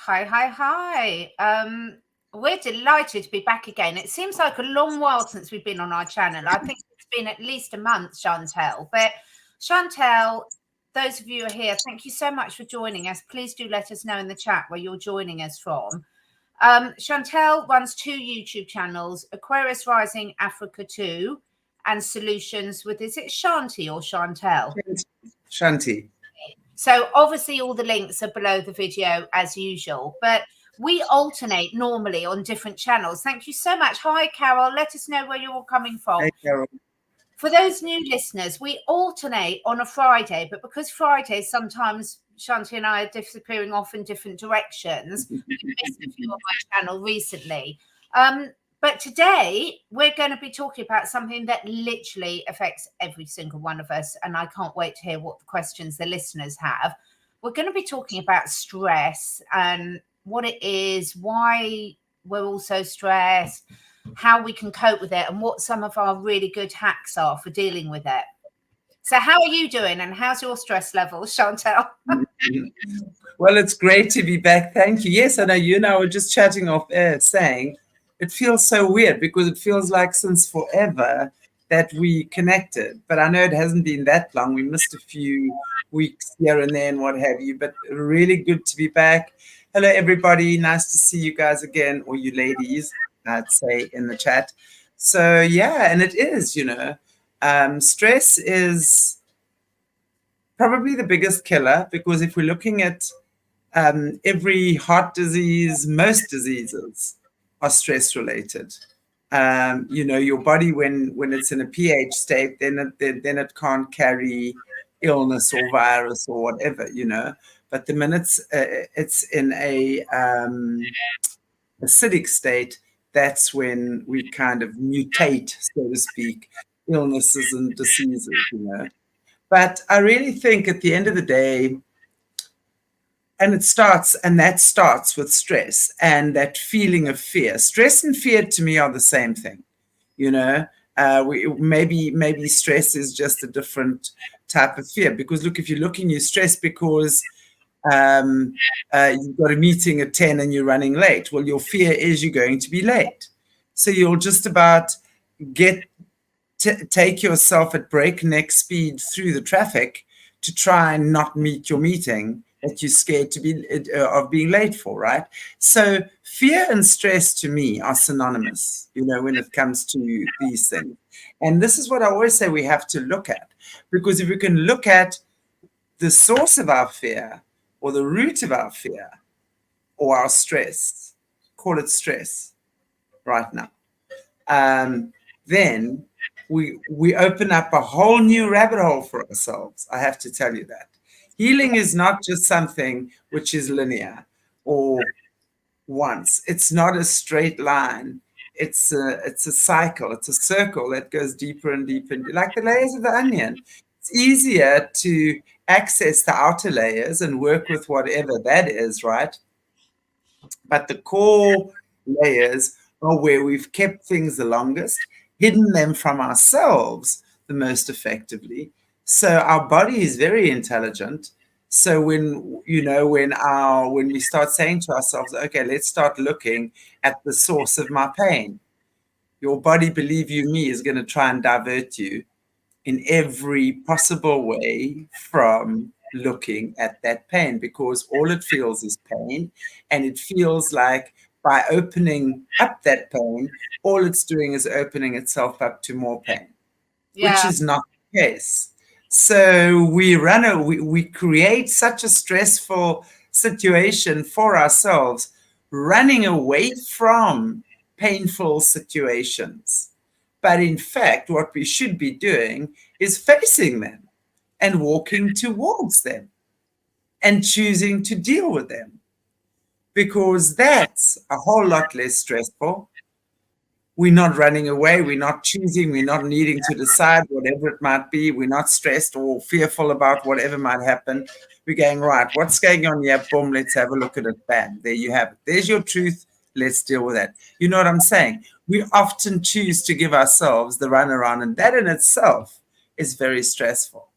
Hi, hi, hi. We're delighted to be back again. It seems like a long while since we've been on our channel. I think it's been at least a month, Chantelle. But Chantelle, those of you who are here, thank you so much for joining us. Please do let us know in the chat where you're joining us from. Chantelle runs 2 YouTube channels, Aquarius Rising Africa 2 and Solutions with, is it Shanti or Chantelle? Shanti. So obviously all the links are below the video as usual, but we alternate normally on different channels. Thank you so much. Hi, Carol. Let us know where you're all coming from. Hey, Carol. For those new listeners, we alternate on a Friday, but because Fridays sometimes Shanti and I are disappearing off in different directions, we've missed a few on my channel recently. But today we're going to be talking about something that literally affects every single one of us. And I can't wait to hear what the questions the listeners have. We're going to be talking about stress and what it is, why we're all so stressed, how we can cope with it, and what some of our really good hacks are for dealing with it. So how are you doing and how's your stress level, Chantelle? Well, it's great to be back. Thank you. Yes, I know you and I were just chatting off air saying it feels so weird because it feels like since forever that we connected. But I know it hasn't been that long. We missed a few weeks here and there and what have you, but really good to be back. Hello, everybody. Nice to see you guys again, or you ladies, I'd say in the chat. So, yeah, and it is, stress is probably the biggest killer because if we're looking at every heart disease, most diseases are stress related. Your body when it's in a pH state, then it can't carry illness or virus or whatever, But the minute it's in a acidic state, that's when we kind of mutate, so to speak, illnesses and diseases, But I really think at the end of the day, and that starts with stress and that feeling of fear. Stress and fear to me are the same thing, maybe stress is just a different type of fear. Because look, if you're looking, you're stressed because you've got a meeting at 10 and you're running late. Well, your fear is you're going to be late. So you'll just about take yourself at breakneck speed through the traffic to try and not meet your meeting that you're scared of being late for, right? So fear and stress to me are synonymous, when it comes to these things. And this is what I always say we have to look at, because if we can look at the source of our fear or the root of our fear or our stress, call it stress right now, then we open up a whole new rabbit hole for ourselves. I have to tell you that. Healing is not just something which is linear or once. It's not a straight line. It's a cycle. It's a circle that goes deeper and deeper, like the layers of the onion. It's easier to access the outer layers and work with whatever that is, right? But the core layers are where we've kept things the longest, hidden them from ourselves the most effectively. So our body is very intelligent. So when we start saying to ourselves, okay, let's start looking at the source of my pain, your body, believe you me, is going to try and divert you in every possible way from looking at that pain, because all it feels is pain. And it feels like by opening up that pain, all it's doing is opening itself up to more pain, which is not the case. So we create such a stressful situation for ourselves, running away from painful situations. But in fact, what we should be doing is facing them and walking towards them and choosing to deal with them, because that's a whole lot less stressful. We're not running away. We're not choosing. We're not needing to decide whatever it might be. We're not stressed or fearful about whatever might happen. We're going, right, what's going on here? Boom, let's have a look at it. Bam, there you have it. There's your truth. Let's deal with that. You know what I'm saying? We often choose to give ourselves the runaround, and that in itself is very stressful.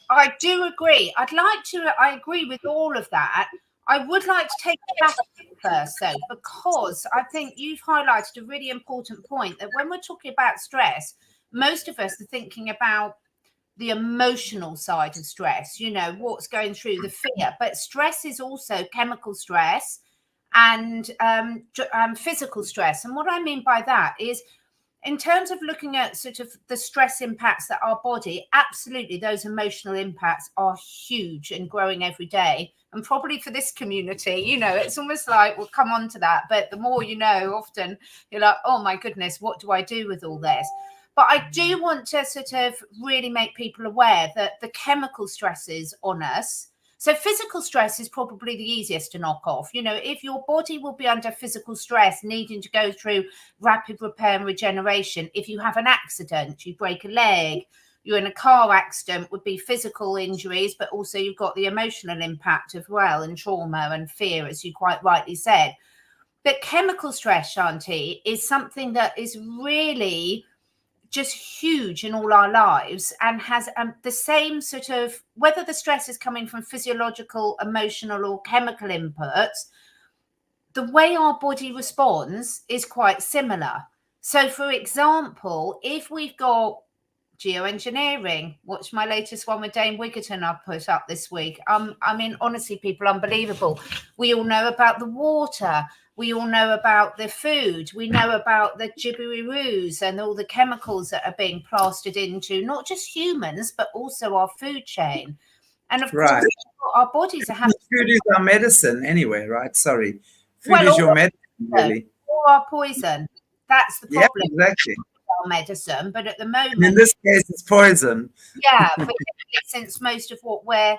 I do agree. I agree with all of that. I would like to take it back first, though, because I think you've highlighted a really important point that when we're talking about stress, most of us are thinking about the emotional side of stress, you know, what's going through the fear. But stress is also chemical stress and physical stress. And what I mean by that is, in terms of looking at sort of the stress impacts that our body, absolutely, those emotional impacts are huge and growing every day. And probably for this community, you know, it's almost like, we'll come on to that, but the more you know, often you're like, oh my goodness, what do I do with all this? But I do want to sort of really make people aware that the chemical stresses on us, so physical stress is probably the easiest to knock off. You know, if your body will be under physical stress, needing to go through rapid repair and regeneration, if you have an accident, you break a leg, you're in a car accident, would be physical injuries, but also you've got the emotional impact as well, and trauma and fear, as you quite rightly said. But chemical stress, Shanti, is something that is really just huge in all our lives, and has the same sort of, whether the stress is coming from physiological, emotional, or chemical inputs, the way our body responds is quite similar. So, for example, if we've got geoengineering, watch my latest one with Dane Wiggerton I put up this week. I mean, honestly, people, unbelievable. We all know about the water. We all know about the food. We know about the gibbery-roos and all the chemicals that are being plastered into not just humans, but also our food chain. And of course, our bodies are having... Food is our medicine anyway, right? Sorry. Food is your medicine, really. Or our poison. That's the problem. Yeah, exactly. Our medicine, but at the moment... In this case, it's poison. Yeah, since most of what we're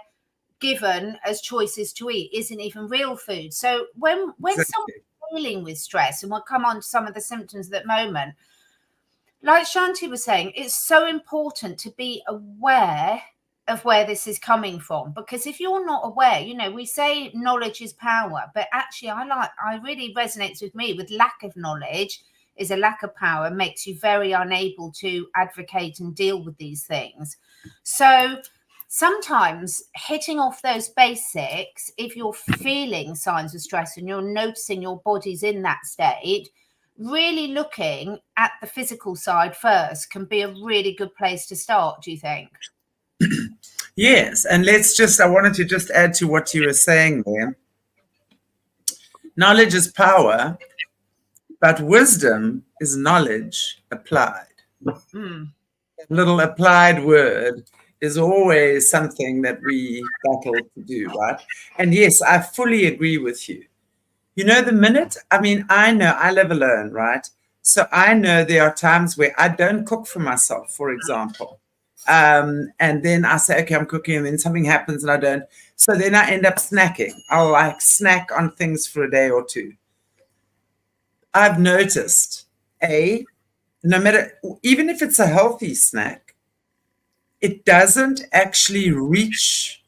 given as choices to eat isn't even real food. So when someone's dealing with stress, and we'll come on to some of the symptoms at the moment, like Shanti was saying, it's so important to be aware of where this is coming from, because if you're not aware, you know, we say knowledge is power, but actually I really resonates with me with lack of knowledge is a lack of power, makes you very unable to advocate and deal with these things. So sometimes hitting off those basics, if you're feeling signs of stress and you're noticing your body's in that state, really looking at the physical side first can be a really good place to start, do you think? Yes, and I wanted to just add to what you were saying there. Knowledge is power, but wisdom is knowledge applied. Little applied word is always something that we battle to do, right? And yes, I fully agree with you. You know, I know I live alone, right? So I know there are times where I don't cook for myself, for example. And then I say, okay, I'm cooking, and then something happens and I don't. So then I end up snacking. I'll like snack on things for a day or two. I've noticed, no matter, even if it's a healthy snack, it doesn't actually reach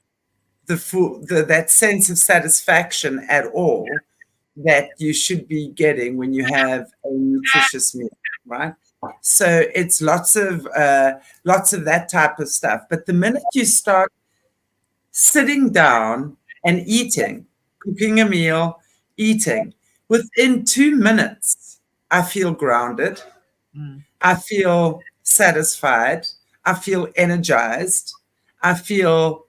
that sense of satisfaction at all that you should be getting when you have a nutritious meal, right? So it's lots of that type of stuff. But the minute you start sitting down and eating, cooking a meal, eating, within 2 minutes, I feel grounded. I feel satisfied. I feel energized. I feel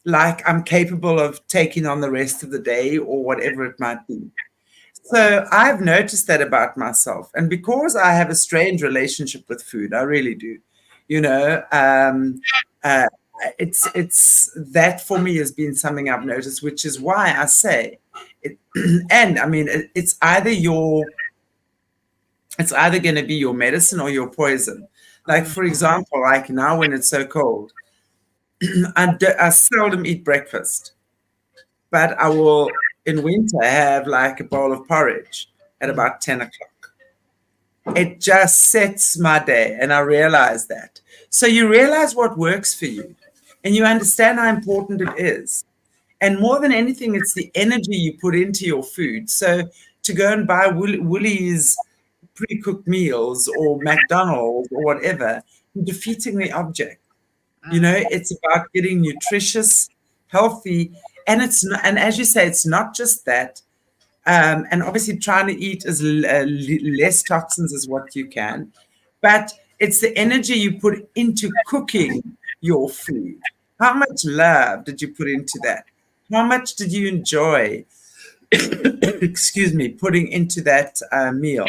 like I'm capable of taking on the rest of the day or whatever it might be. So I've noticed that about myself. And because I have a strange relationship with food, I really do, you know, it's that for me has been something I've noticed, which is why I say it. And I mean, it's either going to be your medicine or your poison. Like, for example, like now when it's so cold, I seldom eat breakfast, but I will in winter have like a bowl of porridge at about 10 o'clock. It just sets my day, and I realize that. So you realize what works for you, and you understand how important it is. And more than anything, it's the energy you put into your food. So to go and buy Woolies pre-cooked meals or McDonald's or whatever, you're defeating the object. You know, it's about getting nutritious, healthy, And it's not, and as you say, it's not just that. And obviously trying to eat as less toxins as what you can, but it's the energy you put into cooking your food. How much love did you put into that? How much did you enjoy, excuse me, putting into that meal,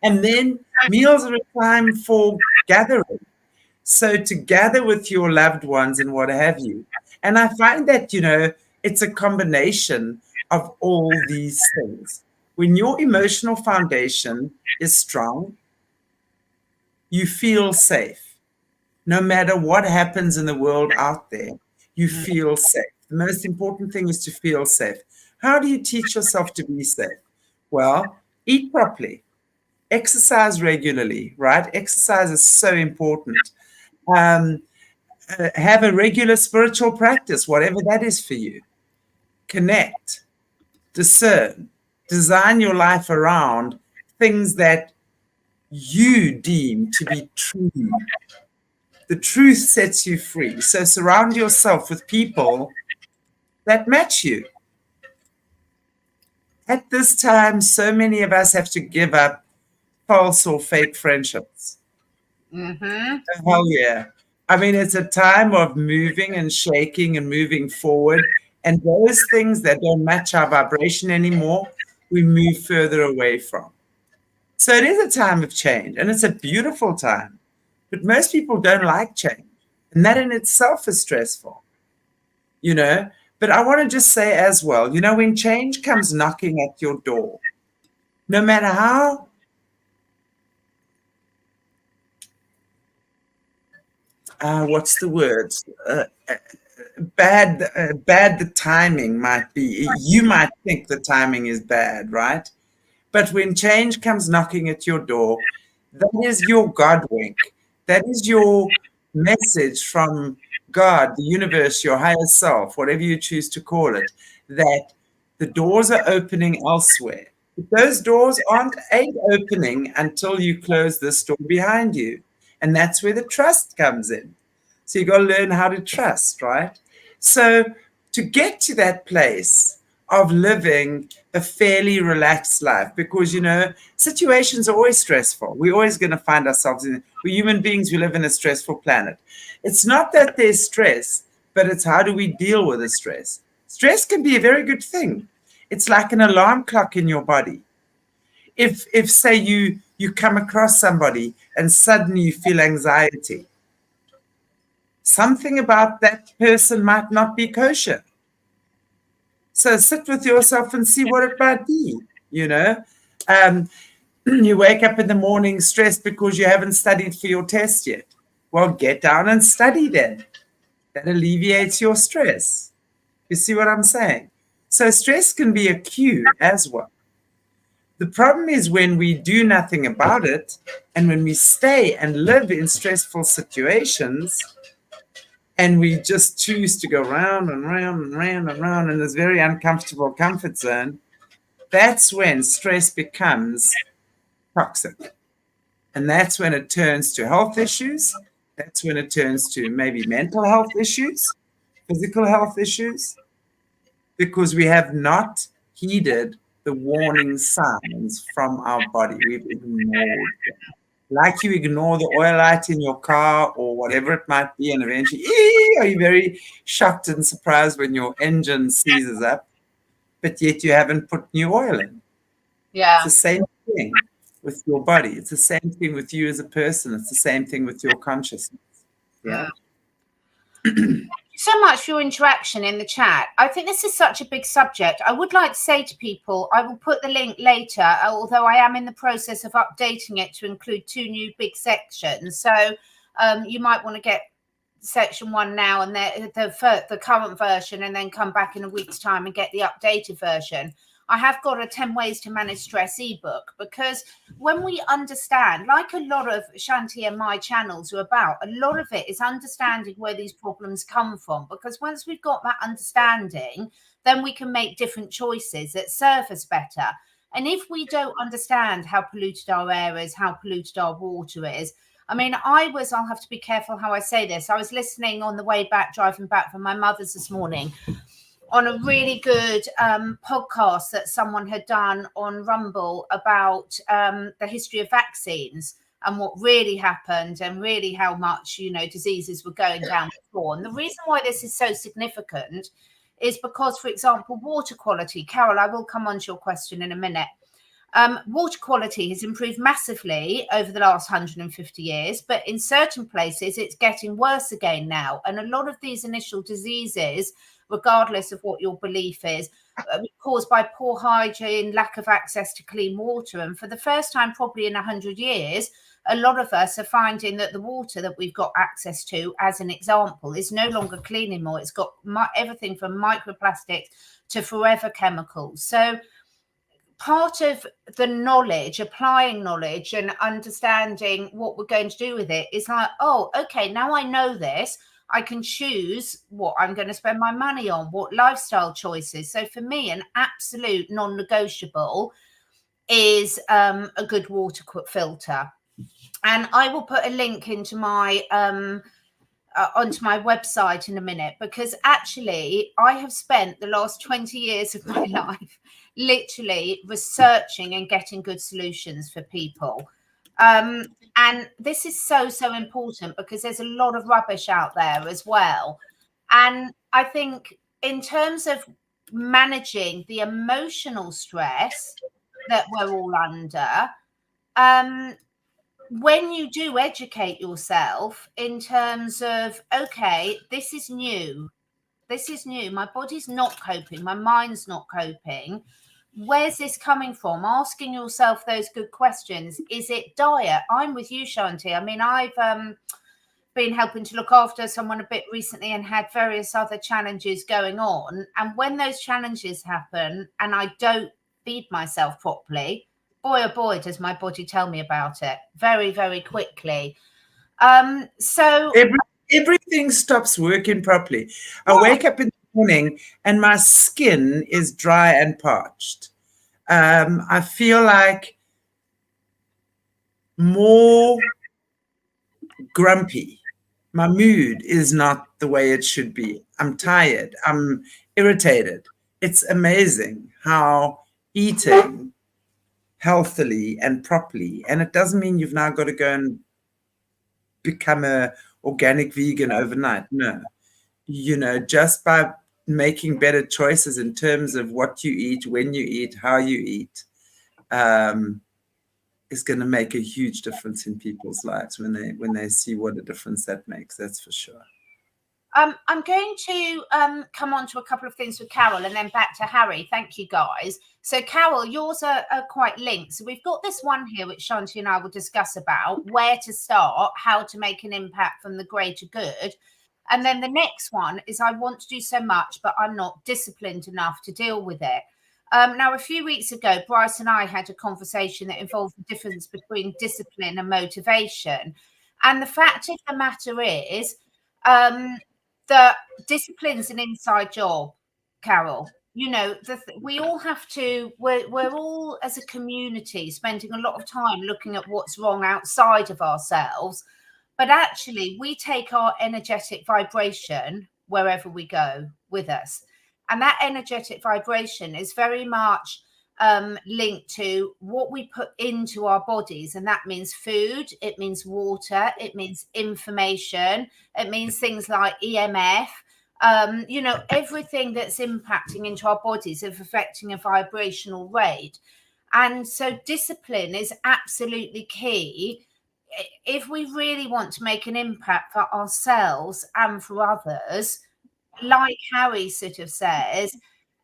And then meals are a time for gathering. So to gather with your loved ones and what have you. And I find that, it's a combination of all these things. When your emotional foundation is strong, you feel safe. No matter what happens in the world out there, you feel safe. The most important thing is to feel safe. How do you teach yourself to be safe? Well, eat properly, exercise regularly, right? Exercise is so important. Have a regular spiritual practice, whatever that is for you. Connect, discern, design your life around things that you deem to be true. The truth sets you free. So surround yourself with people that match you. At this time, so many of us have to give up false or fake friendships. Hell yeah. I mean, it's a time of moving and shaking and moving forward. And those things that don't match our vibration anymore, we move further away from. So it is a time of change, and it's a beautiful time. But most people don't like change. And that in itself is stressful, But I want to just say as well, when change comes knocking at your door, no matter how what's the word? Bad the timing might be. You might think the timing is bad, right? But when change comes knocking at your door, that is your God wink. That is your message from God, the universe, your higher self, whatever you choose to call it, that the doors are opening elsewhere. But those doors ain't opening until you close this door behind you. And that's where the trust comes in. So you got to learn how to trust, right? So to get to that place of living a fairly relaxed life, because situations are always stressful. We're always going to find ourselves we're human beings. We live in a stressful planet. It's not that there's stress, but it's how do we deal with the stress. Stress can be a very good thing. It's like an alarm clock in your body. If say you come across somebody and suddenly you feel anxiety, something about that person might not be kosher. So sit with yourself and see what it might be, You wake up in the morning stressed because you haven't studied for your test yet. Well, get down and study then. That alleviates your stress. You see what I'm saying? So stress can be a cue as well. The problem is when we do nothing about it and when we stay and live in stressful situations, and we just choose to go round and round and round and round in this very uncomfortable comfort zone, that's when stress becomes toxic. And that's when it turns to health issues. That's when it turns to maybe mental health issues, physical health issues, because we have not heeded the warning signs from our body. We've ignored them. Like you ignore the oil light in your car or whatever it might be, and eventually, are you very shocked and surprised when your engine seizes up, but yet you haven't put new oil in. Yeah. It's the same thing with your body. It's the same thing with you as a person. It's the same thing with your consciousness. Yeah. So much for your interaction in the chat. I think this is such a big subject. I would like to say to people, I will put the link later, although I am in the process of updating it to include 2 new big sections. So you might want to get section 1 now and the current version, and then come back in a week's time and get the updated version. I have got a 10 ways to manage stress ebook, because when we understand, like a lot of Chantelle and my channels are about, a lot of it is understanding where these problems come from. Because once we've got that understanding, then we can make different choices that serve us better. And if we don't understand how polluted our air is, how polluted our water is, I mean, I'll have to be careful how I say this. I was listening on the way back, driving back from my mother's this morning, on a really good podcast that someone had done on Rumble about the history of vaccines and what really happened and really how much, diseases were going down before. And the reason why this is so significant is because, for example, water quality. Carol, I will come on to your question in a minute. Water quality has improved massively over the last 150 years, but in certain places it's getting worse again now. And a lot of these initial diseases, regardless of what your belief is, caused by poor hygiene, lack of access to clean water. And for the first time probably in 100 years, a lot of us are finding that the water that we've got access to, as an example, is no longer clean anymore. It's got everything from microplastics to forever chemicals. So part of the knowledge, applying knowledge and understanding what we're going to do with it is like, oh, okay, now I know this. I can choose what I'm going to spend my money on, what lifestyle choices. So for me, an absolute non-negotiable is a good water filter. And I will put a link into my onto my website in a minute, because actually I have spent the last 20 years of my life literally researching and getting good solutions for people. And this is so important, because there's a lot of rubbish out there as well. And I think in terms of managing the emotional stress that we're all under, when you do educate yourself in terms of, okay, this is new, my body's not coping, my mind's not coping, where's this coming from? Asking yourself those good questions. Is it diet? I'm with you, Chantelle. I mean, I've been helping to look after someone a bit recently and had various other challenges going on. And when those challenges happen and I don't feed myself properly, boy, oh boy, does my body tell me about it very, very quickly. So everything stops working properly. I wake up in the morning and my skin is dry and parched. I feel like more grumpy. My mood is not the way it should be. I'm tired. I'm irritated. It's amazing how eating healthily and properly, and it doesn't mean you've now got to go and become a organic vegan overnight. No, just by making better choices in terms of what you eat, when you eat, how you eat, is going to make a huge difference in people's lives when they see what a difference that makes. That's for sure. I'm going to come on to a couple of things with Carol and then back to Harry. Thank you, guys. So, Carol, yours are quite linked. So we've got this one here, which Chantelle and I will discuss about where to start, how to make an impact from the greater good. And then the next one is I want to do so much, but I'm not disciplined enough to deal with it. Now, a few weeks ago, Bryce and I had a conversation that involved the difference between discipline and motivation. And the fact of the matter is, that discipline's an inside job, Carol. We all have to, we're all as a community spending a lot of time looking at what's wrong outside of ourselves. But actually, we take our energetic vibration wherever we go with us. And that energetic vibration is very much linked to what we put into our bodies. And that means food, it means water, it means information, it means things like EMF, everything that's impacting into our bodies is affecting a vibrational rate. And so discipline is absolutely key if we really want to make an impact for ourselves and for others. Like Harry sort of says,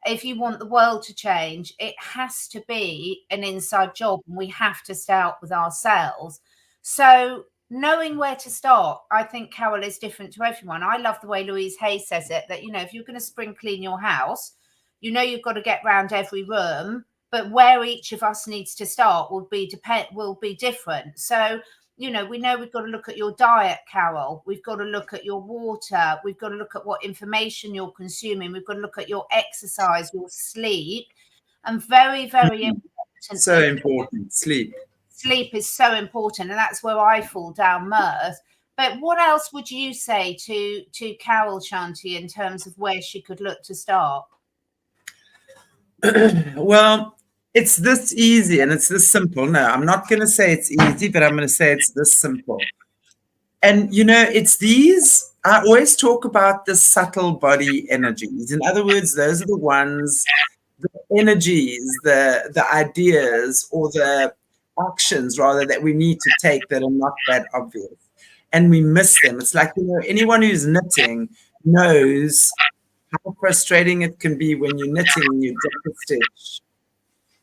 if you want the world to change, it has to be an inside job, and we have to start with ourselves. So knowing where to start, I think, Carol, is different to everyone. I love the way Louise Hay says it, that, if you're going to spring clean your house, you've got to get round every room, but where each of us needs to start will be different. So we know we've got to look at your diet, Carol. We've got to look at your water. We've got to look at what information you're consuming. We've got to look at your exercise, your sleep. And very, very important. So important. Sleep. Sleep is so important. And that's where I fall down, Mirth. But what else would you say to Carol, Chantelle, in terms of where she could look to start? Well, it's this easy and it's this simple. No, I'm not going to say it's easy, but I'm going to say it's this simple. And it's these. I always talk about the subtle body energies. In other words, those are the ones, the energies, the ideas, or the actions rather that we need to take that are not that obvious, and we miss them. It's like anyone who's knitting knows how frustrating it can be when you're knitting and you drop a stitch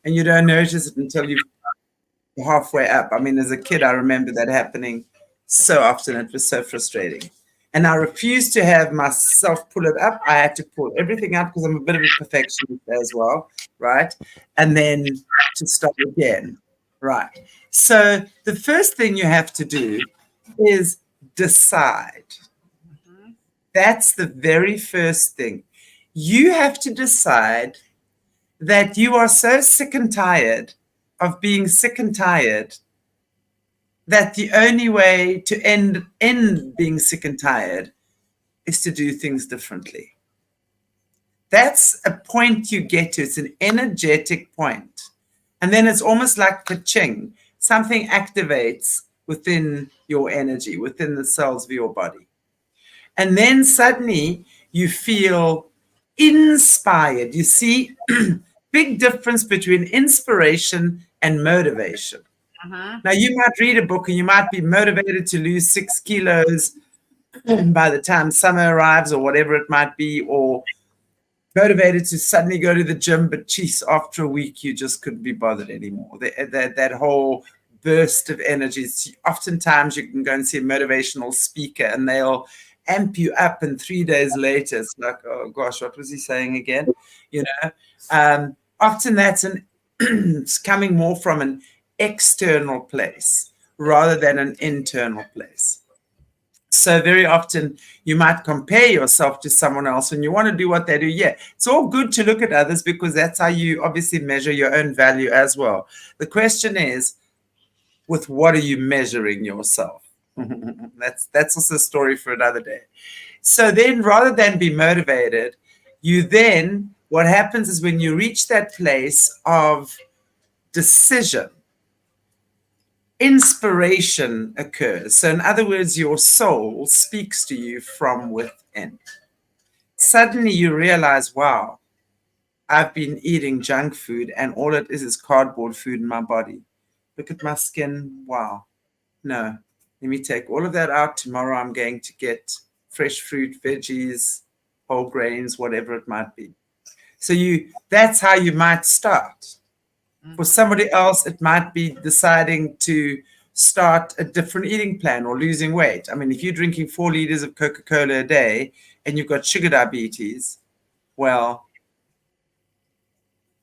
and you don't notice it until you're halfway up. I mean, as a kid, I remember that happening so often. It was so frustrating. And I refused to have myself pull it up. I had to pull everything up because I'm a bit of a perfectionist as well, right? And then to start again, right? So the first thing you have to do is decide. That's the very first thing. You have to decide that you are so sick and tired of being sick and tired that the only way to end being sick and tired is to do things differently. That's a point you get to. It's an energetic point. And then it's almost like ka-ching. Something activates within your energy, within the cells of your body. And then suddenly you feel inspired. You see, big difference between inspiration and motivation. Now, you might read a book and you might be motivated to lose 6 kilos by the time summer arrives or whatever it might be, or motivated to suddenly go to the gym, but geez, after a week, you just couldn't be bothered anymore. That whole burst of energy. Oftentimes, you can go and see a motivational speaker and they'll amp you up, and 3 days later, it's like, oh gosh, what was he saying again? Often that's it's coming more from an external place rather than an internal place. So very often you might compare yourself to someone else and you want to do what they do. Yeah, it's all good to look at others because that's how you obviously measure your own value as well. The question is, with what are you measuring yourself? That's also a story for another day. So then rather than be motivated, what happens is when you reach that place of decision, inspiration occurs. So in other words, your soul speaks to you from within. Suddenly you realize, wow, I've been eating junk food and all it is cardboard food in my body. Look at my skin. Wow. No, let me take all of that out. Tomorrow I'm going to get fresh fruit, veggies, whole grains, whatever it might be. So that's how you might start. For somebody else, it might be deciding to start a different eating plan or losing weight. I mean, if you're drinking 4 liters of Coca-Cola a day and you've got sugar diabetes, well,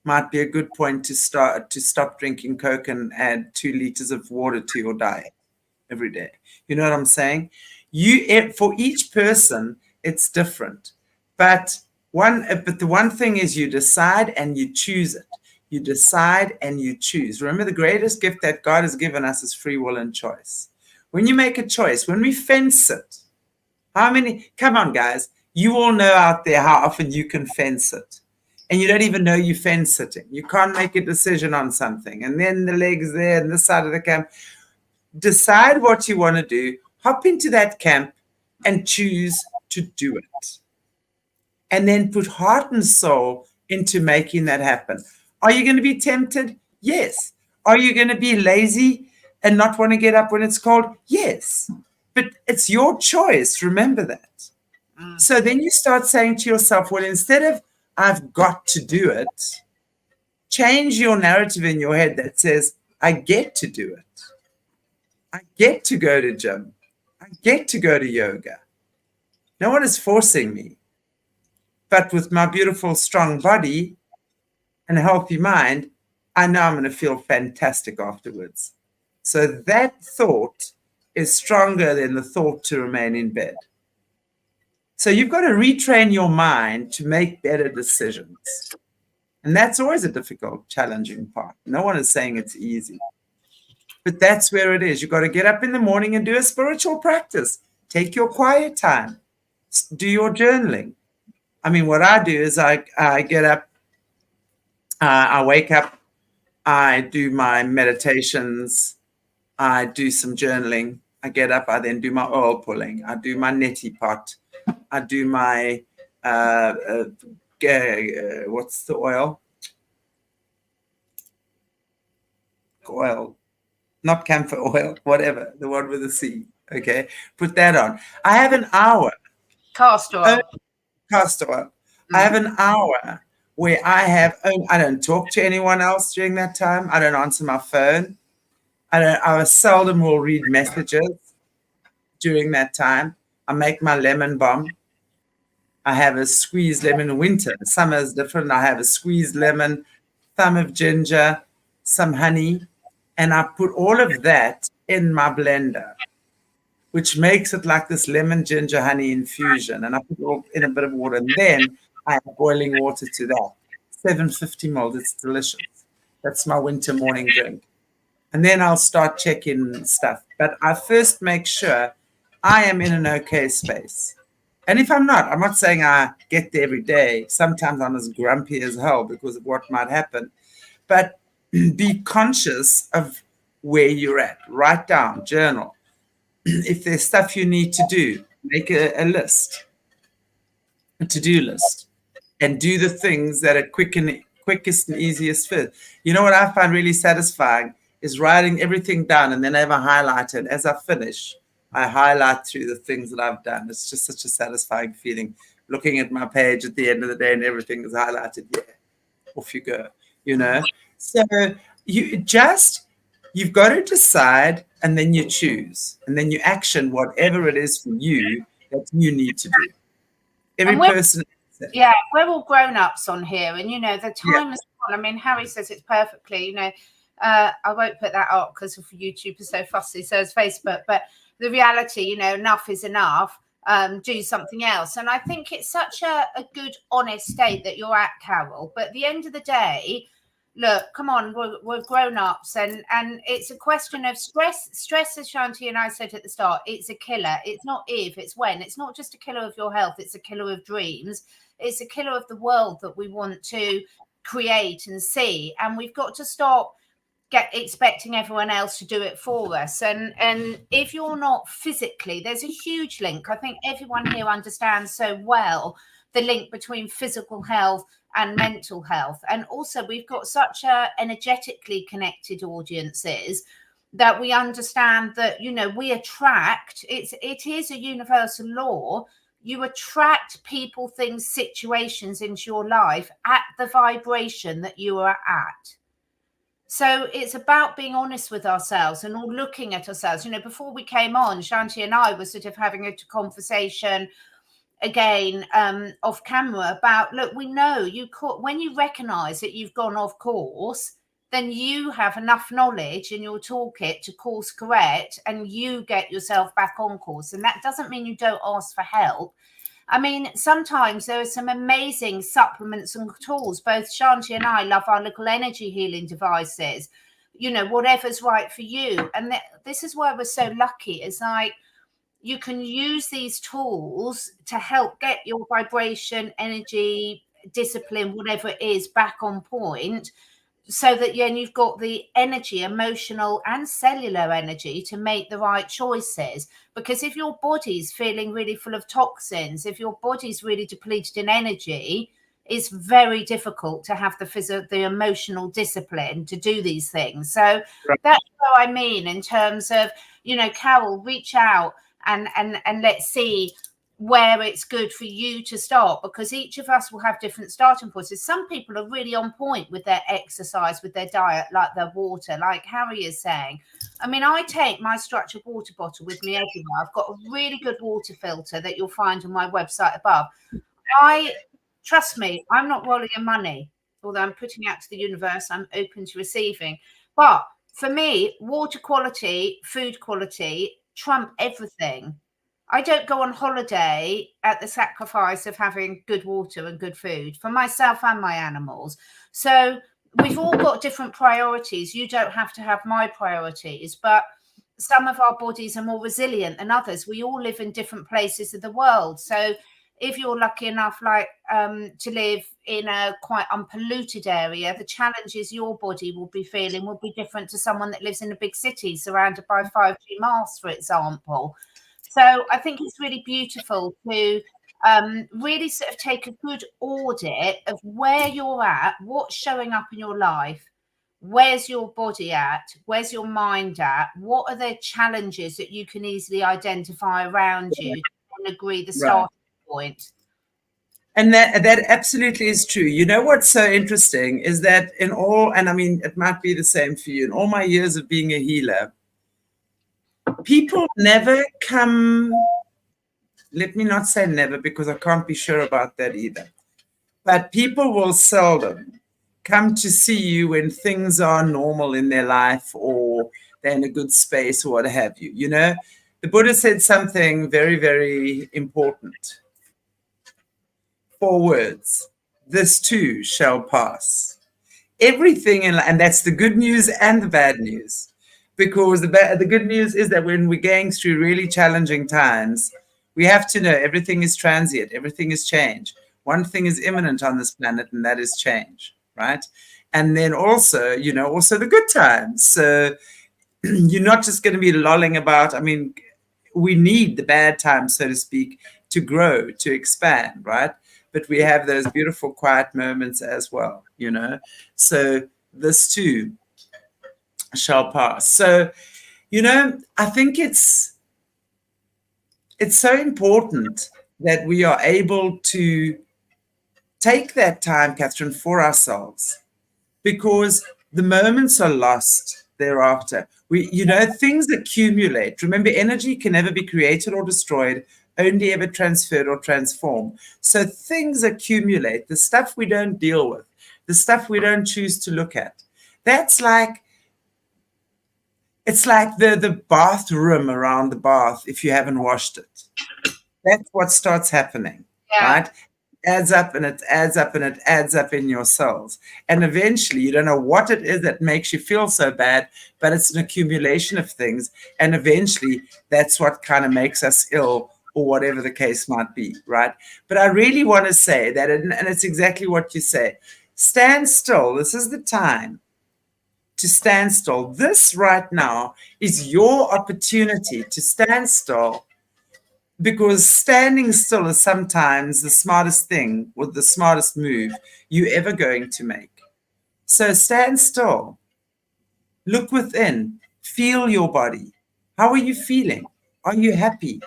might be a good point to stop drinking Coke and add 2 liters of water to your diet every day. You know what I'm saying? For each person, it's different. But the one thing is you decide and you choose it. You decide and you choose. Remember, the greatest gift that God has given us is free will and choice. When you make a choice, when we fence it, come on, guys, you all know out there how often you can fence it. And you don't even know you fence sitting. You can't make a decision on something. And then the leg's there and this side of the camp. Decide what you want to do. Hop into that camp and choose to do it. And then put heart and soul into making that happen. Are you going to be tempted? Yes. Are you going to be lazy and not want to get up when it's cold? Yes. But it's your choice. Remember that. So then you start saying to yourself, well, instead of I've got to do it, change your narrative in your head that says, I get to do it. I get to go to gym. I get to go to yoga. No one is forcing me. But with my beautiful, strong body and a healthy mind, I know I'm going to feel fantastic afterwards. So that thought is stronger than the thought to remain in bed. So you've got to retrain your mind to make better decisions. And that's always a difficult, challenging part. No one is saying it's easy. But that's where it is. You've got to get up in the morning and do a spiritual practice. Take your quiet time. Do your journaling. I mean, what I do is I get up I wake up, I do my meditations, I do some journaling. I get up, I then do my oil pulling, I do my neti pot, I do my what's the oil? Oil, not camphor oil, whatever, the one with the C. Okay, put that on. I have an hour. Castor oil. Castor oil. I have an hour where I don't talk to anyone else during that time. I don't answer my phone. I seldom will read messages during that time. I make my lemon balm. I have a squeezed lemon in winter. Summer is different. I have a squeezed lemon, thumb of ginger, some honey, and I put all of that in my blender, which makes it like this lemon ginger honey infusion. And I put it all in a bit of water. And then I add boiling water to that. 750 ml. It's delicious. That's my winter morning drink. And then I'll start checking stuff. But I first make sure I am in an okay space. And if I'm not saying I get there every day. Sometimes I'm as grumpy as hell because of what might happen. But be conscious of where you're at. Write down, journal. If there's stuff you need to do, make a list, a to-do list, and do the things that are quickest and easiest fit. You know what I find really satisfying is writing everything down and then I have a highlighter. And as I finish, I highlight through the things that I've done. It's just such a satisfying feeling looking at my page at the end of the day and everything is highlighted. Yeah, off you go, you know. So you've got to decide and then you choose and then you action whatever it is for you that you need to do. Every person. Yeah, we're all grown-ups on here, and the time is gone. I mean, Harry says it's perfectly. I won't put that up because of YouTube is so fussy, so is Facebook. But the reality, enough is enough. Do something else, and I think it's such a good, honest state that you're at, Carol. But at the end of the day, look, come on, we're grown-ups, and it's a question of stress. Stress, as Chantelle and I said at the start, it's a killer. It's not if, it's when. It's not just a killer of your health, it's a killer of dreams. It's a killer of the world that we want to create and see. And we've got to stop expecting everyone else to do it for us. And if you're not physically, there's a huge link. I think everyone here understands so well the link between physical health and mental health. And also we've got such a energetically connected audiences that we understand that, we attract, it is a universal law. You attract people, things, situations into your life at the vibration that you are at. So it's about being honest with ourselves and all looking at ourselves. Before we came on, Chantelle and I were sort of having a conversation again off camera about, look, we know when you recognize that you've gone off course, then you have enough knowledge in your toolkit to course correct and you get yourself back on course. And that doesn't mean you don't ask for help. I mean, sometimes there are some amazing supplements and tools. Both Chantelle and I love our little energy healing devices, whatever's right for you. And this is why we're so lucky. It's like you can use these tools to help get your vibration, energy, discipline, whatever it is, back on point, so that you've got the energy, emotional and cellular energy to make the right choices. Because if your body's feeling really full of toxins, if your body's really depleted in energy, it's very difficult to have the emotional discipline to do these things. So that's what I mean in terms of, Carol, reach out and let's see where it's good for you to start, because each of us will have different starting points. Some people are really on point with their exercise, with their diet, like their water, like Harry is saying. I mean, I take my structured water bottle with me everywhere. I've got a really good water filter that you'll find on my website above. Trust me, I'm not rolling in money, although I'm putting out to the universe, I'm open to receiving. But for me, water quality, food quality trump everything. I don't go on holiday at the sacrifice of having good water and good food for myself and my animals. So we've all got different priorities. You don't have to have my priorities, but some of our bodies are more resilient than others. We all live in different places of the world. So if you're lucky enough, like to live in a quite unpolluted area, the challenges your body will be feeling will be different to someone that lives in a big city surrounded by 5G masts, for example. So I think it's really beautiful to really sort of take a good audit of where you're at, what's showing up in your life, where's your body at, where's your mind at, what are the challenges that you can easily identify around you and agree the starting point. And that absolutely is true. You know what's so interesting is that in all, and I mean, it might be the same for you, in all my years of being a healer, people never come, let me not say never because I can't be sure about that either, but people will seldom come to see you when things are normal in their life or they're in a good space or what have you. You know, the Buddha said something very, very important. 4 words, this too shall pass. Everything, and that's the good news and the bad news. Because the good news is that when we're going through really challenging times, we have to know everything is transient, everything is change. One thing is imminent on this planet, and that is change, right? And then also, you know, also the good times. So you're not just going to be lolling about. I mean, we need the bad times, so to speak, to grow, to expand, right? But we have those beautiful quiet moments as well, you know. So this too shall pass. So, you know, I think it's so important that we are able to take that time, Catherine, for ourselves, because the moments are lost thereafter. You know, things accumulate. Remember, energy can never be created or destroyed, only ever transferred or transformed. So things accumulate. The stuff we don't deal with, the stuff we don't choose to look at. That's like, it's like the bathroom around the bath if you haven't washed it. That's what starts happening, right? Adds up and it adds up and it adds up in your cells. And eventually, you don't know what it is that makes you feel so bad, but it's an accumulation of things. And eventually, that's what kind of makes us ill or whatever the case might be, right? But I really want to say that, and it's exactly what you say. Stand still. This is the time to stand still. This right now is your opportunity to stand still, because standing still is sometimes the smartest thing or the smartest move you're ever going to make. So stand still, look within, feel your body. How are you feeling? Are you happy?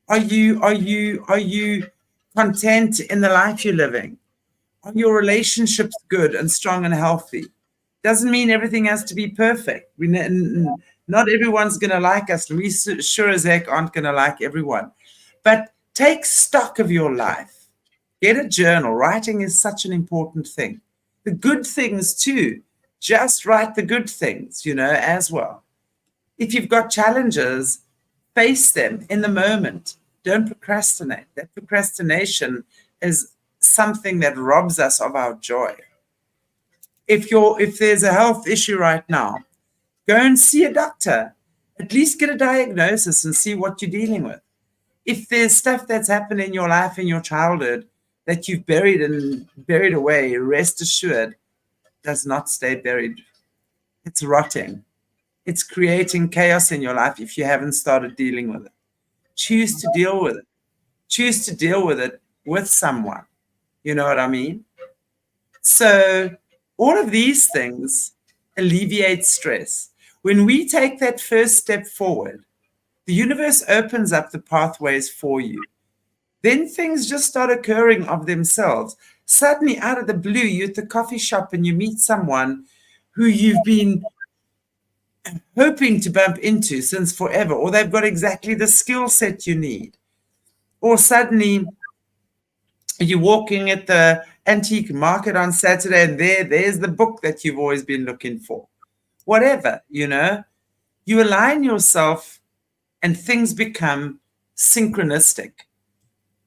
Are you content in the life you're living? Are your relationships good and strong and healthy? Doesn't mean everything has to be perfect. Not everyone's going to like us. We sure as heck aren't going to like everyone. But take stock of your life. Get a journal. Writing is such an important thing. The good things too. Just write the good things, you know, as well. If you've got challenges, face them in the moment. Don't procrastinate. That procrastination is something that robs us of our joy. If there's a health issue right now, go and see a doctor. At least get a diagnosis and see what you're dealing with. If there's stuff that's happened in your life, in your childhood, that you've buried away, rest assured, does not stay buried. It's rotting. It's creating chaos in your life if you haven't started dealing with it. Choose to deal with it. Choose to deal with it with someone. You know what I mean? So all of these things alleviate stress. When we take that first step forward, the universe opens up the pathways for you. Then things just start occurring of themselves. Suddenly, out of the blue, you're at the coffee shop and you meet someone who you've been hoping to bump into since forever, or they've got exactly the skill set you need. Or suddenly, you're walking at the antique market on Saturday and there's the book that you've always been looking for. Whatever, you know, you align yourself and things become synchronistic.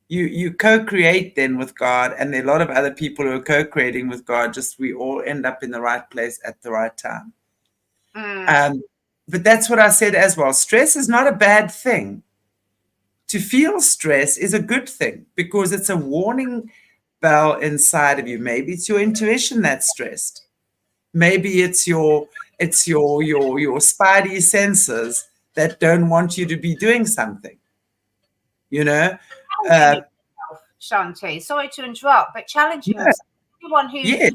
You co-create then with God, and there are a lot of other people who are co-creating with God, just we all end up in the right place at the right time. But that's what I said as well. Stress is not a bad thing. to feel stress is a good thing because it's a warning bell inside of you. Maybe it's your intuition that's stressed. Maybe it's your spidey senses that don't want you to be doing something. You know, Challenging yourself, Shanti. Sorry to interrupt, but challenging yourself. Anyone who, yeah,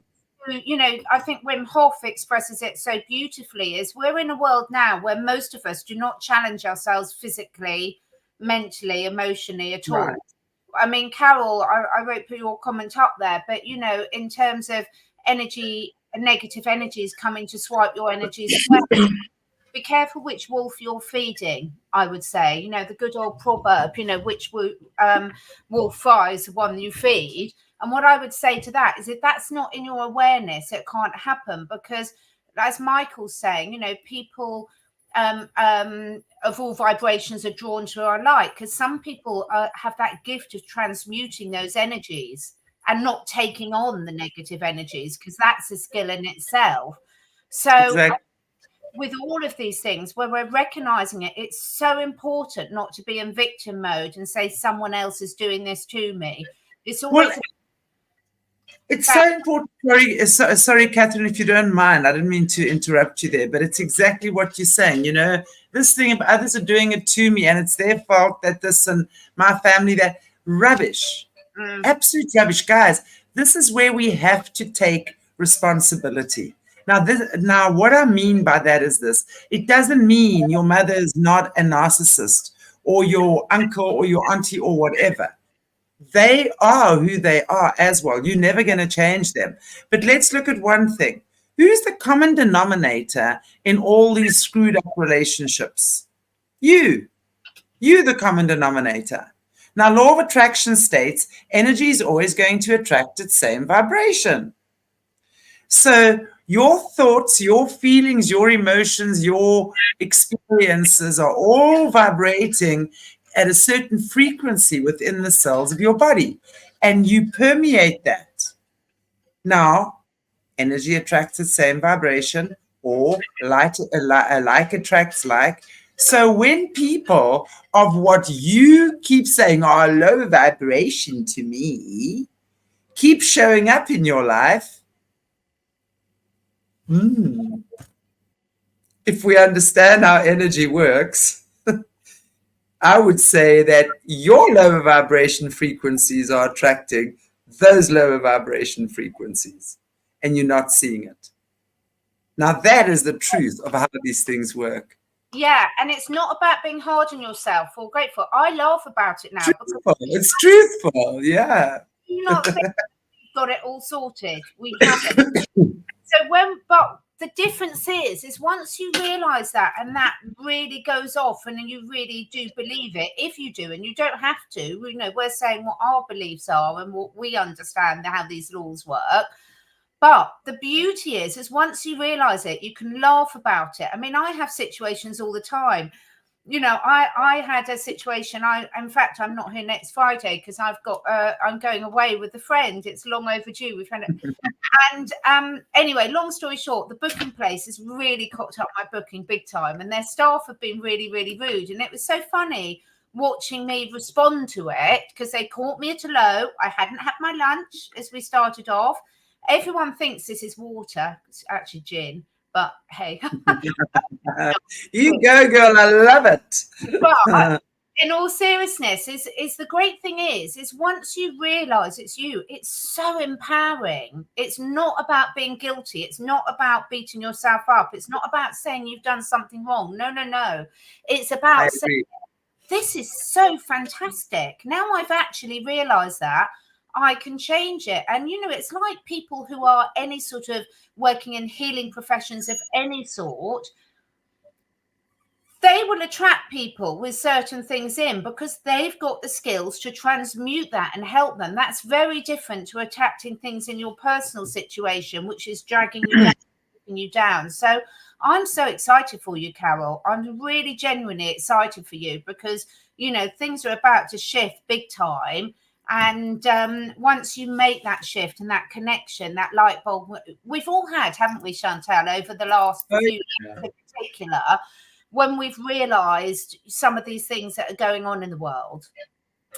you know, I think Wim Hof expresses it so beautifully is we're in a world now where most of us do not challenge ourselves physically, mentally, emotionally at all. right. I mean, Carol, I wrote put your comment up there, but you know, in terms of energy, negative energies coming to swipe your energies away, be careful which wolf you're feeding. I would say, you know, the good old proverb, you know, which wolf fries the one you feed. And what I would say to that is, if that's not in your awareness, it can't happen because, as Michael's saying, you know, people of all vibrations are drawn to our light because some people have that gift of transmuting those energies and not taking on the negative energies because that's a skill in itself. So Exactly. with all of these things, when we're recognizing it, it's so important not to be in victim mode and say someone else is doing this to me. It's always it's so important. Sorry, Catherine, if you don't mind. I didn't mean to interrupt you there, but it's exactly what you're saying. You know, this thing about others are doing it to me, and it's their fault that this and my family that rubbish, absolute rubbish, guys. This is where we have to take responsibility. Now, what I mean by that is this: it doesn't mean your mother is not a narcissist, or your uncle, or your auntie, or whatever. They are who they are as well. You're never going to change them. But let's look at one thing. Who's the common denominator in all these screwed up relationships? You. You, the common denominator. Now, law of attraction states energy is always going to attract its same vibration. So your thoughts, your feelings, your emotions, your experiences are all vibrating at a certain frequency within the cells of your body, and you permeate that. Now, energy attracts the same vibration, or like attracts like. So when people of what you keep saying are low vibration to me keep showing up in your life, if we understand how energy works, I would say that your lower vibration frequencies are attracting those lower vibration frequencies, and you're not seeing it. Now, that is the truth of how these things work. Yeah, and it's not about being hard on yourself or grateful. I laugh about it now. Truthful. It's truthful, yeah. Do not think we've got it all sorted. We haven't. But the difference is once you realize that and that really goes off and you really do believe it, if you do, and you don't have to, you know, we're saying what our beliefs are and what we understand how these laws work. But the beauty is once you realize it, you can laugh about it. I mean, I have situations all the time. You know, I had a situation. In fact, I'm not here next Friday because I'm going away with a friend. It's long overdue. We've had it. And anyway, long story short, the booking place has really cocked up my booking big time, and their staff have been really, really rude. And it was so funny watching me respond to it because they caught me at a low. I hadn't had my lunch as we started off. Everyone thinks this is water. It's actually gin. But hey, you go, girl. I love it. But in all seriousness, is the great thing is once you realize it's you, it's so empowering. It's not about being guilty. It's not about beating yourself up. It's not about saying you've done something wrong. No. It's about saying, this is so fantastic. Now I've actually realized that I can change it. And, you know, it's like people who are any sort of working in healing professions of any sort, they will attract people with certain things in because they've got the skills to transmute that and help them. That's very different to attracting things in your personal situation, which is dragging you down. So I'm so excited for you, Carol. I'm really genuinely excited for you because, you know, things are about to shift big time. And once you make that shift and that connection, that light bulb, we've all had, haven't we, Chantelle, over the last few years in particular, when we've realized some of these things that are going on in the world.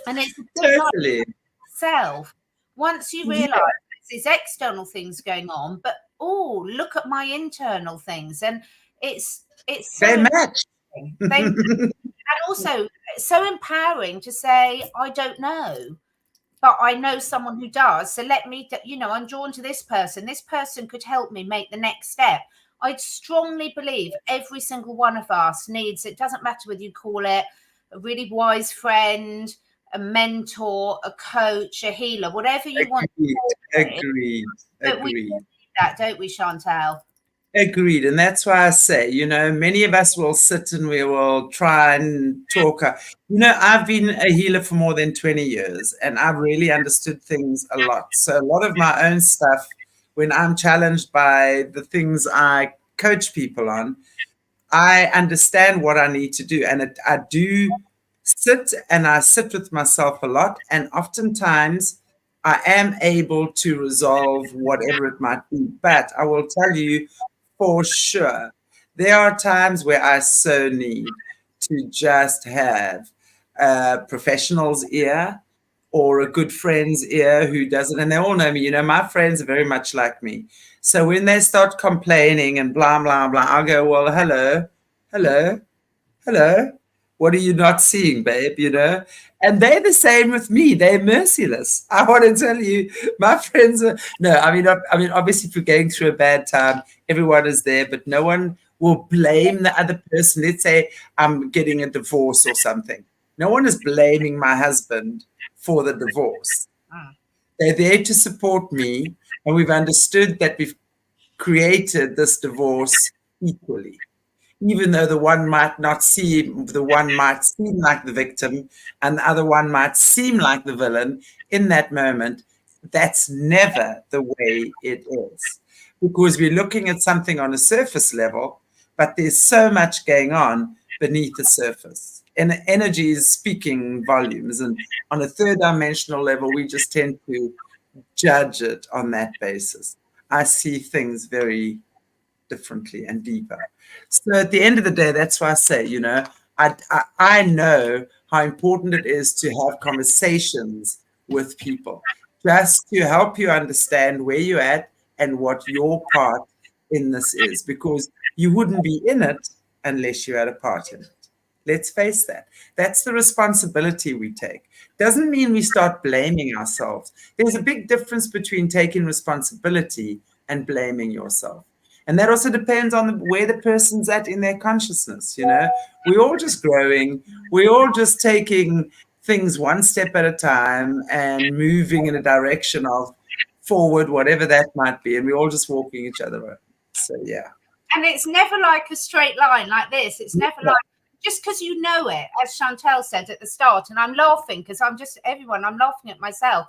And it's a bit Totally. like self. Once you realize there's these external things going on, but oh, look at my internal things. And it's so They match. and also so empowering to say, I don't know, but I know someone who does. So let me, I'm drawn to this person. This person could help me make the next step. I strongly believe every single one of us needs, it doesn't matter whether you call it a really wise friend, a mentor, a coach, a healer, whatever you want to call it. But we need that, don't we, Chantelle? Agreed. And that's why I say, many of us will sit and we will try and talk. I've been a healer for more than 20 years and I've really understood things a lot. So a lot of my own stuff, when I'm challenged by the things I coach people on, I understand what I need to do. And I do sit with myself a lot. And oftentimes I am able to resolve whatever it might be. But I will tell you, for sure, there are times where I so need to just have a professional's ear or a good friend's ear who doesn't, and they all know me. My friends are very much like me. So when they start complaining and blah, blah, blah, I'll go, well, hello. What are you not seeing, babe? And they're the same with me. They're merciless. I want to tell you, my friends are, no, I mean, obviously if you're going through a bad time, everyone is there, but no one will blame the other person. Let's say I'm getting a divorce or something. No one is blaming my husband for the divorce. They're there to support me. And we've understood that we've created this divorce equally. Even though the one might seem like the victim and the other one might seem like the villain in that moment, that's never the way it is. Because we're looking at something on a surface level, but there's so much going on beneath the surface. And energy is speaking volumes. And on a third dimensional level, we just tend to judge it on that basis. I see things very differently and deeper. So at the end of the day, that's why I say, I know how important it is to have conversations with people, just to help you understand where you're at and what your part in this is, because you wouldn't be in it unless you had a part in it. Let's face that. That's the responsibility we take. Doesn't mean we start blaming ourselves. There's a big difference between taking responsibility and blaming yourself. And that also depends on where the person's at in their consciousness. We're all just growing. We're all just taking things one step at a time and moving in a direction of forward, whatever that might be. And we're all just walking each other over. So, yeah. And it's never like a straight line like this. It's never like, just because you know it, as Chantelle said at the start, and I'm laughing because I'm laughing at myself.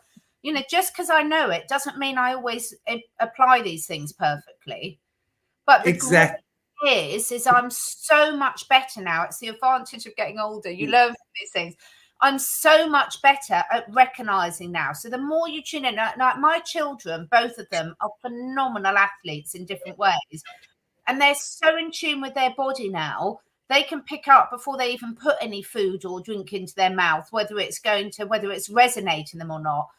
Just because I know it doesn't mean I always apply these things perfectly. But the exactly is I'm so much better now. It's the advantage of getting older. You learn from these things. I'm so much better at recognizing now. So the more you tune in, like my children, both of them are phenomenal athletes in different ways. And they're so in tune with their body now. They can pick up before they even put any food or drink into their mouth, whether it's resonating them or not.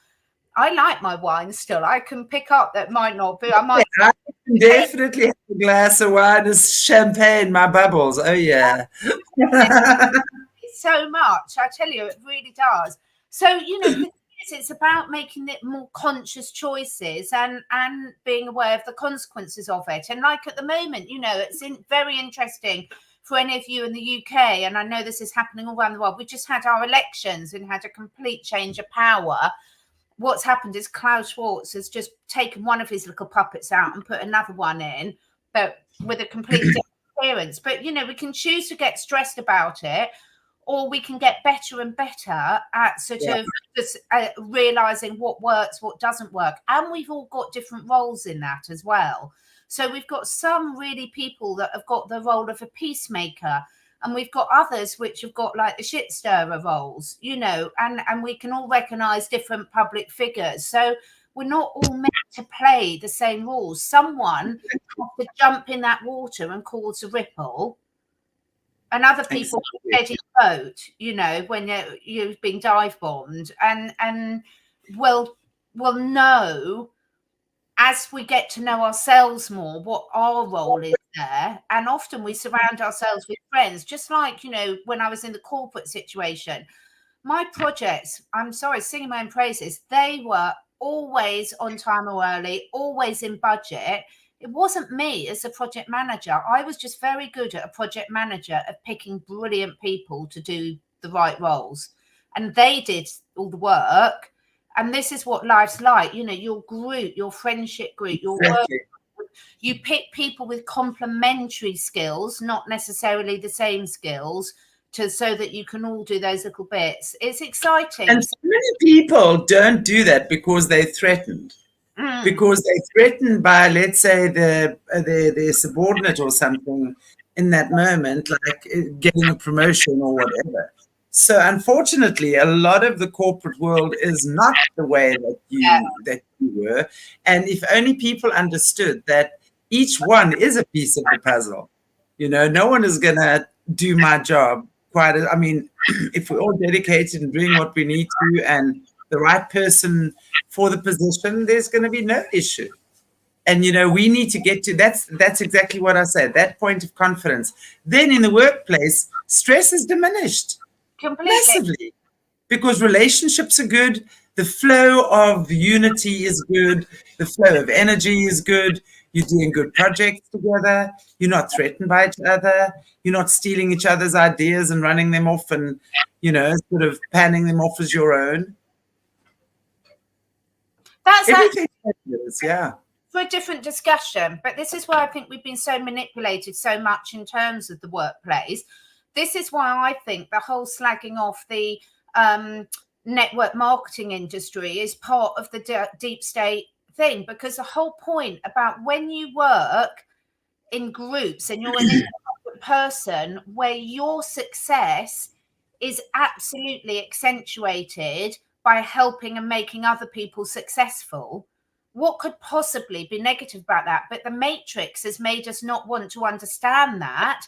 I like my wine still. I can pick up that might not be. I can definitely have a glass of wine as champagne, my bubbles. Oh, yeah. So much. I tell you, it really does. So, it's about making it more conscious choices and being aware of the consequences of it. And like at the moment, it's very interesting for any of you in the UK. And I know this is happening all around the world. We just had our elections and had a complete change of power. What's happened is Klaus Schwartz has just taken one of his little puppets out and put another one in, but with a complete different appearance. But, we can choose to get stressed about it, or we can get better and better at sort of just, realizing what works, what doesn't work. And we've all got different roles in that as well. So we've got some really people that have got the role of a peacemaker, and we've got others which have got like the shit stirrer roles, and we can all recognize different public figures. So we're not all meant to play the same rules. Someone has to jump in that water and cause a ripple. and other people steady boat, you know, when you've been dive bombed, and will know as we get to know ourselves more what our role is there. And often we surround ourselves with friends, just like, you know, when I was in the corporate situation, my projects, I'm sorry, singing my own praises, they were always on time or early, always in budget. It wasn't me as a project manager. I was just very good at a project manager of picking brilliant people to do the right roles. And they did all the work. And this is what life's like. You know, your group, your friendship group, your work, you pick people with complementary skills, not necessarily the same skills, so that you can all do those little bits. It's exciting. And so many people don't do that because they're threatened. Because they're threatened by, let's say, their subordinate or something in that moment, like getting a promotion or whatever. So unfortunately, a lot of the corporate world is not the way that you were. And if only people understood that each one is a piece of the puzzle, you know, no one is going to do my job quite. I mean, if we're all dedicated and doing what we need to, and the right person for the position, there's going to be no issue. And, you know, we need to get to that's exactly what I said, that point of confidence. Then in the workplace, stress is diminished massively because relationships are good. The flow of unity is good. The flow of energy is good. You're doing good projects together. You're not threatened by each other. You're not stealing each other's ideas and running them off and, you know, sort of panning them off as your own. That's everything yeah. For a different discussion, but this is why I think we've been so manipulated so much in terms of the workplace. This is why I think the whole slagging off the network marketing industry is part of the deep state thing, because the whole point about when you work in groups and you're an independent person where your success is absolutely accentuated by helping and making other people successful. What could possibly be negative about that? But the Matrix has made us not want to understand that,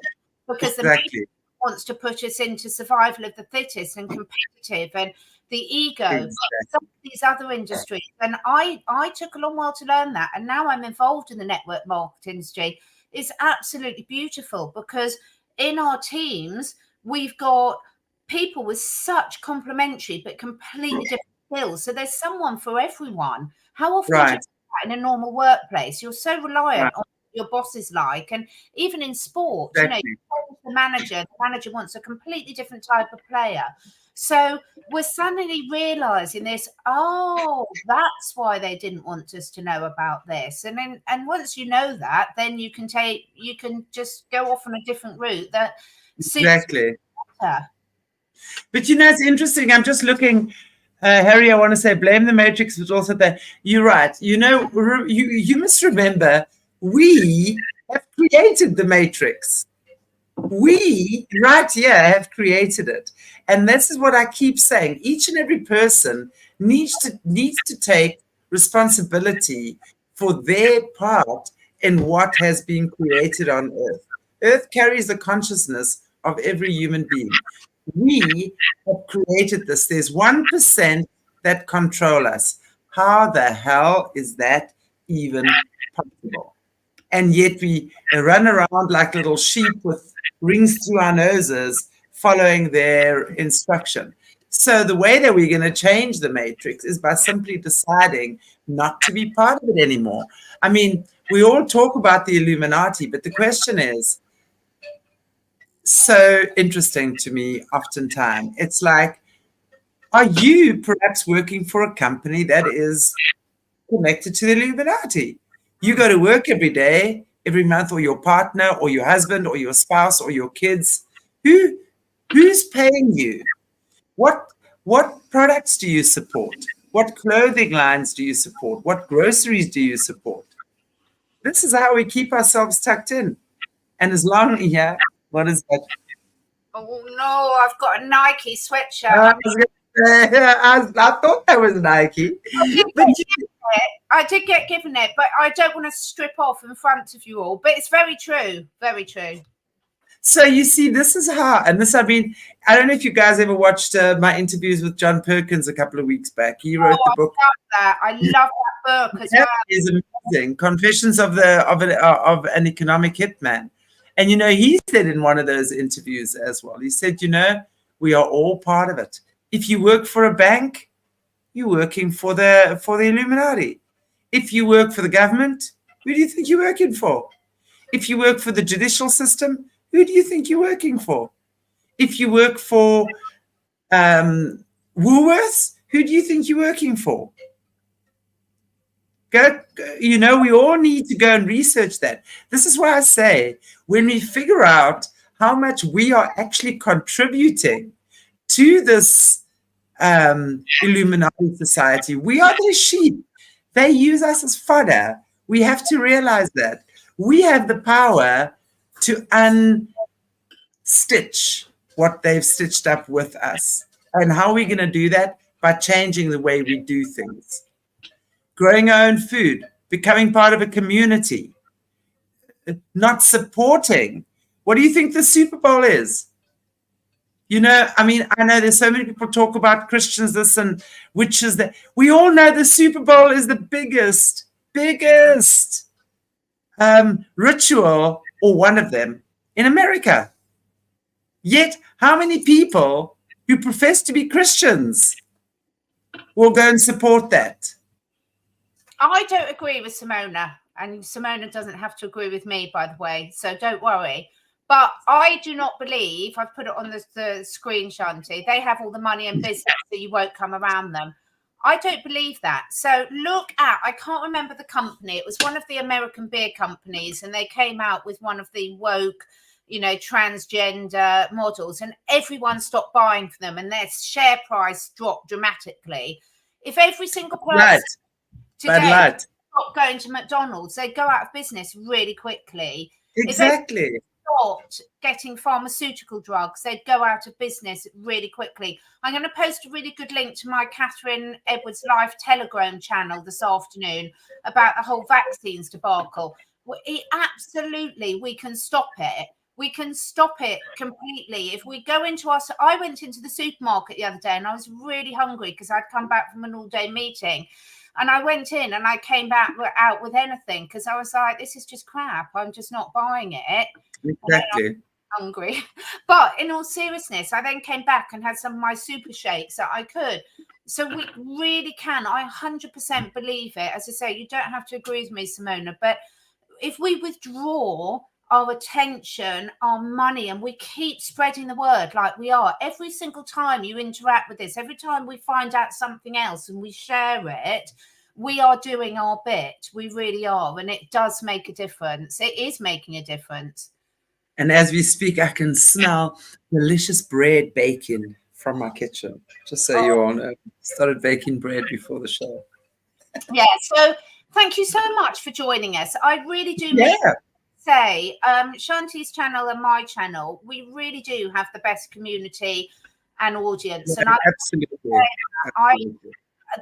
because the Matrix wants to put us into survival of the fittest and competitive and the ego, some of these other industries. And I took a long while to learn that. And now I'm involved in the network marketing industry. It's absolutely beautiful, because in our teams, we've got people with such complementary but completely different skills. So there's someone for everyone. How often do you do that in a normal workplace? You're so reliant on what your boss is like. And even in sport, you know, the manager wants a completely different type of player. So we're suddenly realizing this, that's why they didn't want us to know about this. And then, and once you know that, then you can just go off on a different route that suits you better. But, you know, it's interesting. I'm just looking, Harry, I want to say blame the Matrix, but also that you're right. You know, you must remember, we have created the Matrix. We right here have created it. And this is what I keep saying. Each and every person needs to take responsibility for their part in what has been created on Earth. Earth carries the consciousness of every human being. We have created this. There's 1% that control us. How the hell is that even possible? And yet we run around like little sheep with rings through our noses, following their instruction. So the way that we're going to change the Matrix is by simply deciding not to be part of it anymore. I mean, we all talk about the Illuminati, but the question is, so interesting to me oftentimes. It's like, are you perhaps working for a company that is connected to the Illuminati? You go to work every day, every month, or your partner or your husband or your spouse or your kids. Who's paying you? What products do you support? What clothing lines do you support? What groceries do you support? This is how we keep ourselves tucked in. And as long, what is that? Oh no, I've got a Nike sweatshirt. I thought that was Nike. I did get given it, but I don't want to strip off in front of you all. But it's very true. Very true. So you see, this is how, and this, I mean, I don't know if you guys ever watched my interviews with John Perkins a couple of weeks back. He wrote the book. I love that book as well. Is amazing. Confessions of an Economic Hitman. And, he said in one of those interviews as well, he said, we are all part of it. If you work for a bank, you're working for the Illuminati. If you work for the government, who do you think you're working for? If you work for the judicial system, who do you think you're working for? If you work for Woolworths, who do you think you're working for? We all need to go and research that. This is why I say, when we figure out how much we are actually contributing to this Illuminati society, we are the sheep. They use us as fodder. We have to realize that. We have the power to unstitch what they've stitched up with us. And how are we going to do that? By changing the way we do things. Growing our own food, becoming part of a community, not supporting. What do you think the Super Bowl is? I know there's so many people talk about Christians this and witches that. We all know the Super Bowl is the biggest ritual, or one of them, in America. Yet, how many people who profess to be Christians will go and support that? I don't agree with Simona, and Simona doesn't have to agree with me, by the way, so don't worry. But I do not believe, I've put it on the screen, Shanti, they have all the money and business that you won't come around them. I don't believe that. So look at, I can't remember the company. It was one of the American beer companies, and they came out with one of the woke, transgender models, and everyone stopped buying for them, and their share price dropped dramatically. If every single person today stopped going to McDonald's, they'd go out of business really quickly. Exactly. If stopped getting pharmaceutical drugs, they'd go out of business really quickly. I'm going to post a really good link to my Catherine Edwards Life Telegram channel this afternoon about the whole vaccines debacle. Absolutely, we can stop it. We can stop it completely. If we go into I went into the supermarket the other day and I was really hungry because I'd come back from an all-day meeting. And I went in and I came back out with anything because I was like, this is just crap. I'm just not buying it. Exactly. Hungry. But in all seriousness, I then came back and had some of my super shakes that I could. So we really can. I 100% believe it. As I say, you don't have to agree with me, Simona. But if we withdraw our attention, our money, and we keep spreading the word like we are, every single time you interact with this, every time we find out something else and we share it, we are doing our bit. We really are. And it does make a difference. It is making a difference. And as we speak, I can smell delicious bread baking from my kitchen. Just so you all know, started baking bread before the show. Yeah. So thank you so much for joining us. I really do say Shanti's channel and my channel, we really do have the best community and audience. Yeah, and absolutely.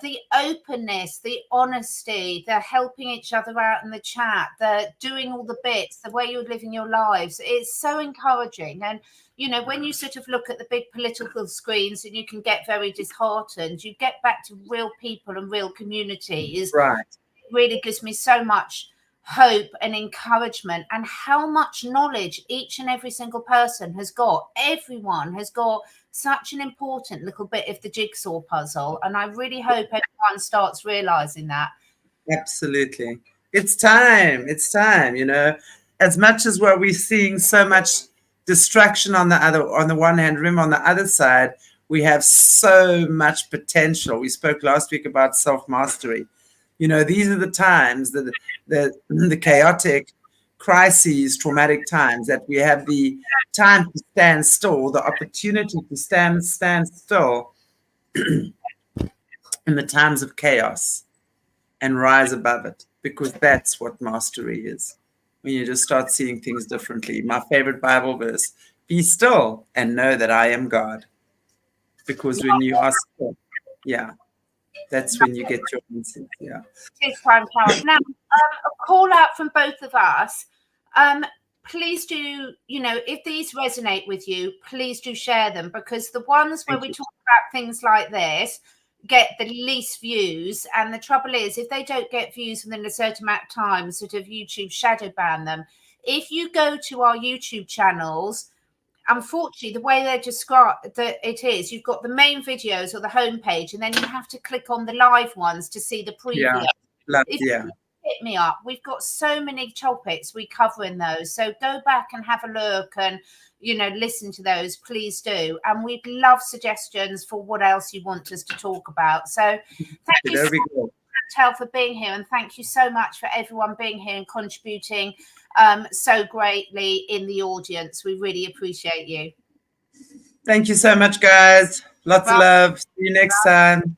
The openness, the honesty, the helping each other out in the chat, the doing all the bits, the way you're living your lives, it's so encouraging. And when you sort of look at the big political screens and you can get very disheartened, you get back to real people and real communities. Right. It really gives me so much hope and encouragement, and how much knowledge each and every single person has got. Everyone has got such an important little bit of the jigsaw puzzle, and I really hope everyone starts realizing that. Absolutely. It's time. As much as what we're seeing so much distraction on the one hand, remember on the other side, we have so much potential. We spoke last week about self-mastery. These are the times, the chaotic crises, traumatic times, that we have the time to stand still, the opportunity to stand still in the times of chaos and rise above it, because that's what mastery is. When you just start seeing things differently. My favorite Bible verse, be still and know that I am God. Because when you are still, that's when you get your answers. Yeah. It's time, Now, a call out from both of us. please do, you know, if these resonate with you, please do share them, because the ones where we talk about things like this get the least views. And the trouble is, if they don't get views within a certain amount of time, sort of YouTube shadow ban them. If you go to our YouTube channels, unfortunately, the way they're described, that it is, you've got the main videos or the homepage, and then you have to click on the live ones to see the preview. If you hit me up, we've got so many topics we cover in those, so go back and have a look and, you know, listen to those, please do. And we'd love suggestions for what else you want us to talk about. So thank you so much, Chantelle, for being here, and thank you so much for everyone being here and contributing so greatly in the audience. We really appreciate you. Thank you so much, guys. Lots of love. See you next time.